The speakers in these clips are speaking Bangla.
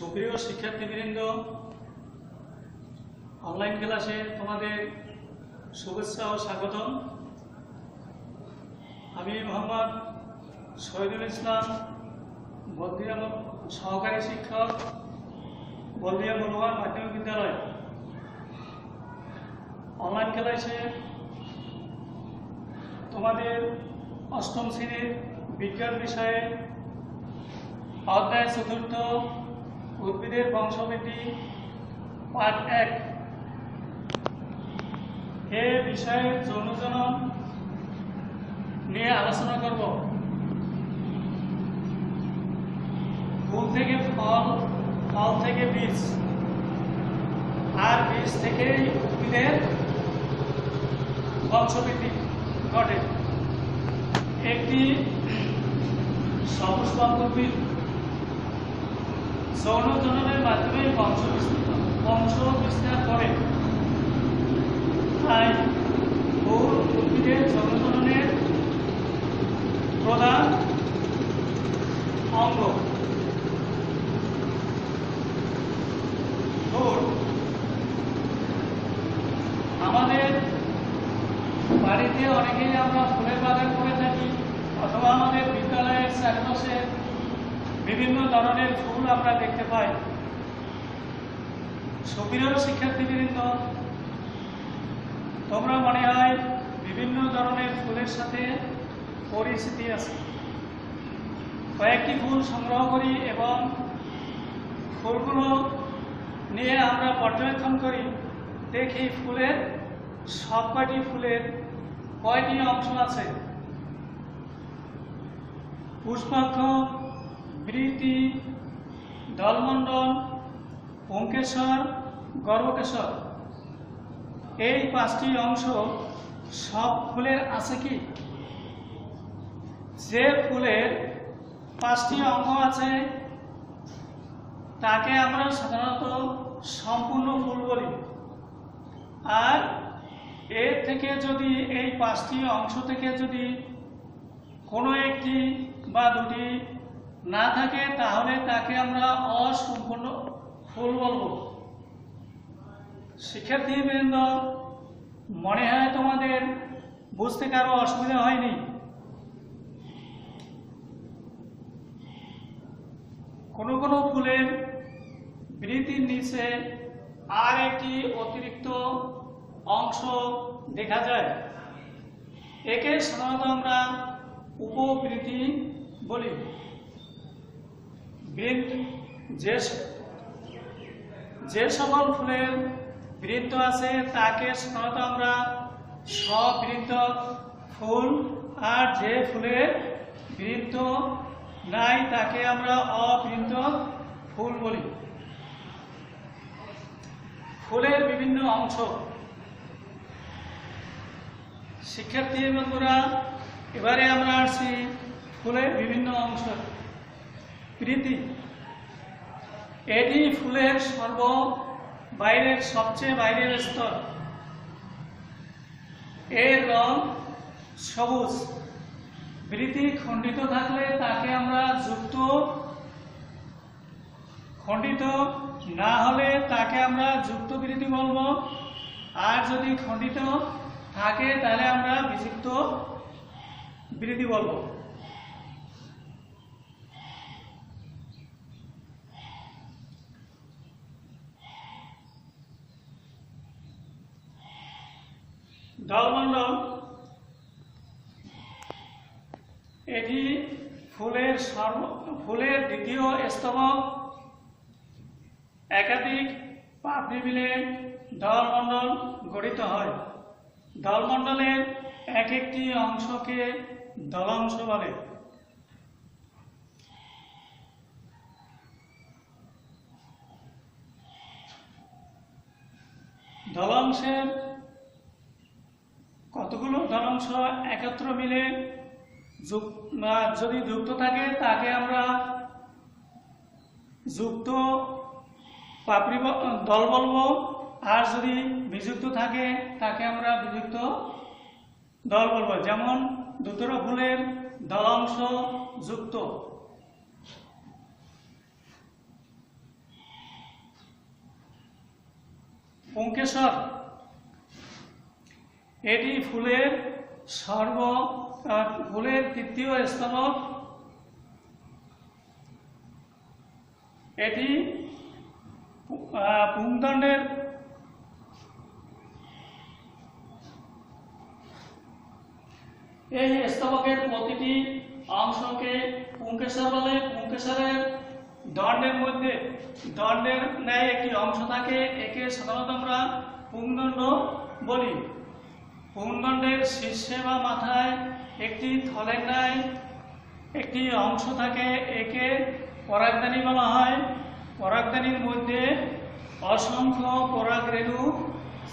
সুপ্রিয় শিক্ষার্থীবৃন্দ, অনলাইন ক্লাসে তোমাদের শুভেচ্ছা ও স্বাগতম। আমি মোহাম্মদ শহীদুল ইসলাম, বলদিয়া সহকারী শিক্ষক, বলদিয়া মনোহর মাধ্যমিক বিদ্যালয়। অনলাইন ক্লাসে তোমাদের অষ্টম শ্রেণীর বিজ্ঞান বিষয়ে অধ্যায় চতুর্থ উদ্ভিদের বংশবৃদ্ধি পার্ট 1 এ বিষয়ে যৌনজনন নিয়ে আলোচনা করব। ফুল থেকে ফল, ফল থেকে বীজ, আর বীজ থেকে উদ্ভিদের বংশবৃদ্ধি ঘটে। একটি সপুষ্পক উদ্ভিদ যৌনজননের মাধ্যমে বংশ বিস্তার করে। তাই ফুল উদ্ভিদের যৌনজননের প্রধান অঙ্গ। ফুল আমাদের বাড়িতে অনেকেই আমরা ফুলের বাগান করে থাকি, অথবা আমাদের বিদ্যালয়ের চারপাশে বিভিন্ন ধরনের ফুল আমরা দেখতে পাই। সুপ্রিয় শিক্ষার্থীবৃন্দ, তোমরা মনে হয় বিভিন্ন ধরনের ফুলের সাথে পরিচিতি আছে। কয়েকটি ফুল সংগ্রহ করি এবং ফুলগুলো নিয়ে আমরা পর্যবেক্ষণ করি, দেখি ফুলের সবকটি ফুলের কয়টি অংশ আছে। পুষ্পাক্ষ, বৃতি, দলমণ্ডল, পুংকেশর, গর্ভকেশর, এই 5টি অংশ সব ফুলের আছে কি? যে ফুলের 5টি অঙ্গ আছে তাকে আমরা সাধারণত সম্পূর্ণ ফুল বলি। আর এর থেকে যদি এই 5টি অংশ থেকে যদি কোনো একটি বা দুটি না থাকে, তাহলে তাকে আমরা অসম্পূর্ণ ফুল বলবো। শিক্ষার্থীবৃন্দ, মনে হয় তোমাদের বুঝতে কারো অসুবিধা হয়নি? কোনো কোনো ফুলের বৃতির নিচে আর একটি অতিরিক্ত অংশ দেখা যায়। একে সাধারণত আমরা উপবৃতি বলি। যে সকল ফুলের বৃত্ত আছে তাকে সাধারণত আমরা সবৃত্ত ফুল, আর যে ফুলের বৃত্ত নাই তাকে আমরা অবৃত্ত ফুল বলি। ফুলের বিভিন্ন অংশ। শিক্ষার্থী বন্ধুরা, এবারে আমরা আসছি ফুলের বিভিন্ন অংশ। বৃতি, এটি ফুলের সবচেয়ে বাইরের স্তর। এর রং সবুজ। বৃতি খণ্ডিত থাকলে তাকে আমরা যুক্ত, খণ্ডিত না হলে তাকে আমরা যুক্ত বৃতি বলবো। আর যদি খণ্ডিত থাকে তাহলে আমরা বিযুক্ত বৃতি বলবো। দলমণ্ডল, এটি ফুলের দ্বিতীয় স্তবক। একাধিক পাপড়ি মিলে দলমণ্ডল গঠিত হয়। দলমণ্ডলের এক একটি অংশকে দলাংশ বলে। দলাংশের কতগুলো দলাংশ একত্র মিলে যদি যুক্ত থাকে তাকে আমরা যুক্ত পাপড়ি দল বলবো। আর যদি বিযুক্ত থাকে তাকে আমরা বিযুক্ত দল বলবো। যেমন দুতরা ফুলের দলাংশ যুক্ত। পুংকেশর, এটি ফুলের ফুলের তৃতীয় স্তবক। এটি পুংদণ্ডের এই স্তবকের প্রতিটি অংশকে পুংকেশর বলে। পুংকেশরের দণ্ডের মধ্যে দণ্ডের ন্যায় একটি অংশ থাকে, একে সাধারণত আমরা পুংদণ্ড বলি। পুংদণ্ডের শীর্ষে বা মাথায় একটি থলের ন্যায় একটি অংশ থাকে, একে পরাগধানী বলা হয়। পরাগধানীর মধ্যে অসংখ্য পরাগরেণু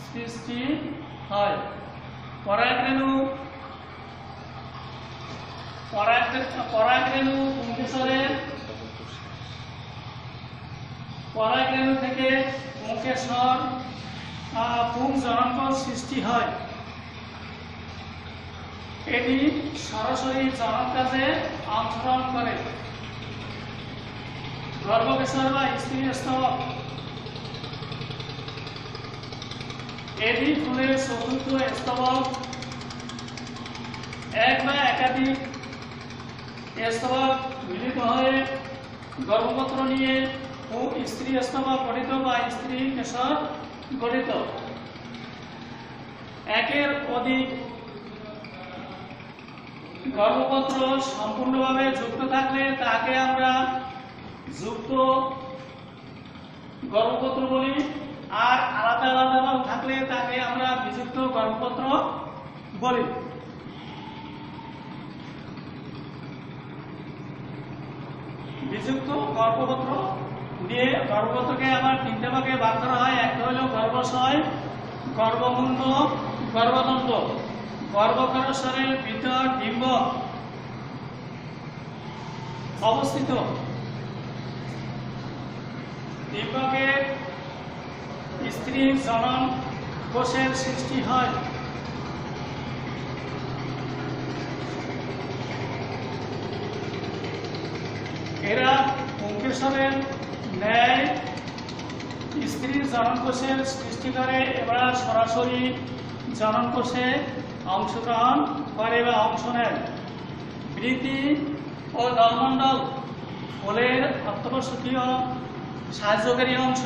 সৃষ্টি হয়। পরাগরেণু পুংকেশরের পরাগরেণু থেকে পুংকেশর পুং জননকোষ সৃষ্টি হয়। এটি সরাসরি জনন কাজে অংশগ্রহণ করে। গর্ভকেশর বা স্ত্রী স্তবক, এটি ফুলের চতুর্থ স্তবক। এক বা একাধিক স্তবক মিলিত হয়ে গর্ভপত্র নিয়ে স্ত্রী স্তবক গঠিত বা স্ত্রী কেশর গঠিত। একের অধিক গর্ভপত্র সম্পূর্ণভাবে যুক্ত থাকলে তাকে আমরা যুক্ত গর্ভপত্র বলি, আর আলাদা আলাদা থাকলে তাকে আমরা বিযুক্ত গর্ভপত্র বলি। বিযুক্ত গর্ভপত্র দিয়ে গর্ভপত্রকে আবার তিনটে ভাগে ভাগ করা হয়। একটা হলো গর্ভাশয়, গর্ভমুণ্ড, গর্ভদণ্ড। গর্ভকেশরের ভিতর ডিম্ব অবস্থিত। ডিম্বকে স্ত্রী জনন কোষের সৃষ্টি হয়। এরা পুংকেশরের ন্যায় স্ত্রী জননকোষের সৃষ্টি করে, এবার সরাসরি জননকোষে অংশগ্রহণ করে বা অংশ নেয়। বৃতি ও দলমণ্ডল ফুলের অত্যাবশ্যকীয় সাহায্যকারী অংশ।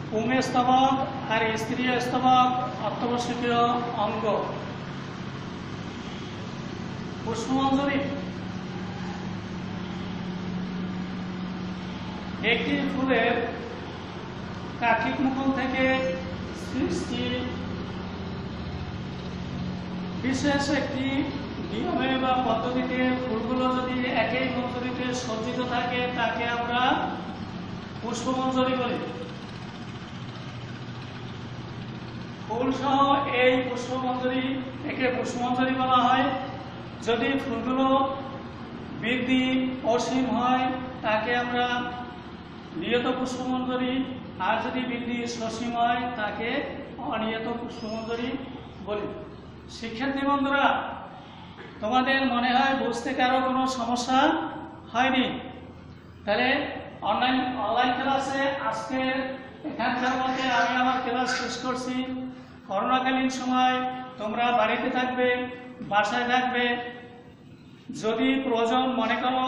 পুংস্তবক আর স্ত্রী স্তবক অত্যাবশ্যকীয় অঙ্গ। পুষ্পমঞ্জরি একটি ফুলের কার্তিক মুকুল থেকে সৃষ্টি। বিশেষ একটি নিয়মে বা পদ্ধতিতে ফুলগুলো যদি একই মঞ্জরিতে সজ্জিত থাকে তাকে আমরা পুষ্পমঞ্জরি বলি। ফুলসহ এই পুষ্পমঞ্জরি, একে পুষ্পমঞ্জরি বলা হয়। যদি ফুলগুলো বৃদ্ধি অসীম হয় তাকে আমরা নিয়ত পুষ্পমঞ্জরি, আর যদি বৃদ্ধি সসীম হয় তাকে অনিয়ত পুষ্পমঞ্জরি বলি। শিক্ষার্থী বন্ধুরা, তোমাদের মনে হয় বুঝতে কারো কোনো সমস্যা হয়নি? তাহলে অনলাইন ক্লাসে আজকে এখানকার মধ্যে আমি আমার ক্লাস শেষ করছি। করোনাকালীন সময় তোমরা বাড়িতে থাকবে, বাসায় থাকবে। যদি প্রয়োজন মনে করো,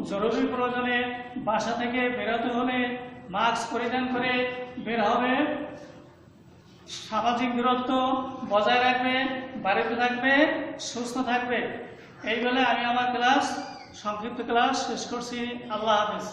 জরুরি প্রয়োজনে বাসা থেকে বেরোতে হলে মাস্ক পরিধান করে বের হবে। সামাজিক দূরত্ব বজায় রাখবে, বাড়িতে থাকবে, সুস্থ থাকবে। এই বলে আমি আমার সংক্ষিপ্ত ক্লাস শেষ করছি। আল্লাহ হাফেজ।